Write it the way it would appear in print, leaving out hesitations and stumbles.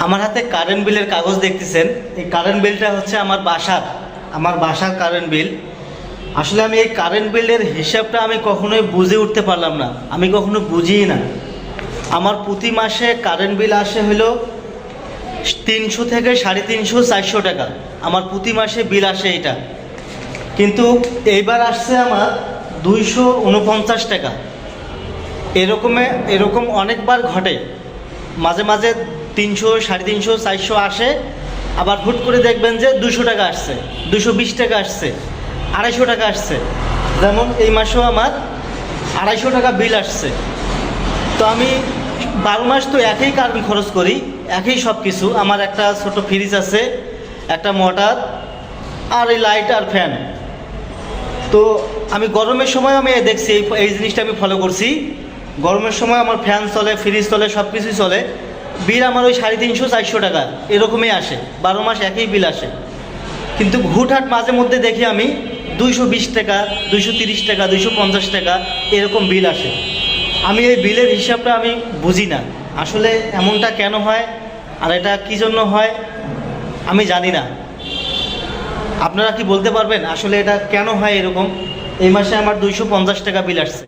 আমার হাতে কারেন্ট বিলের কাগজ দেখতেছেন। এই কারেন্ট বিলটা হচ্ছে আমার বাসার কারেন্ট বিল। আসলে আমি এই কারেন্ট বিলের হিসাবটা আমি কখনোই বুঝে উঠতে পারলাম না, আমি কখনো বুঝিই না। আমার প্রতি মাসে কারেন্ট বিল আসে হলো 300 থেকে 350 400 টাকা। আমার প্রতি মাসে বিল আসে এটা, কিন্তু এইবার আসছে আমার 249 টাকা। এরকম অনেকবার ঘটে, মাঝে মাঝে 300 350 400 আসে, আবার হুট করে দেখবেন যে 200 টাকা আসছে, 220 টাকা আসছে, 250 টাকা আসছে। যেমন এই মাসেও আমার 250 টাকা বিল আসছে। তো আমি 12 মাস তো একই কারেন্ট খরচ করি, একই সব কিছু। আমার একটা ছোট ফ্রিজ আছে, একটা মোটর, আর এই লাইট আর ফ্যান। তো আমি গরমের সময় আমি দেখছি এই জিনিসটা আমি ফলো করছি। গরমের সময় আমার ফ্যান চলে, ফ্রিজ চলে, সব কিছুই চলে। বিল আমার ওই 350 400 টাকা এরকমই আসে, 12 মাস একই বিল আসে। কিন্তু হুটহাট মাঝে মধ্যে দেখি আমি 220 টাকা, 230 টাকা, 250 টাকা এরকম বিল আসে। আমি এই বিলের হিসাবটা আমি বুঝি না, আসলে এমনটা কেন হয় আর এটা কী জন্য হয় আমি জানি না। আপনারা কি বলতে পারবেন আসলে এটা কেন হয় এরকম? এই মাসে আমার 250 টাকা বিল আসছে।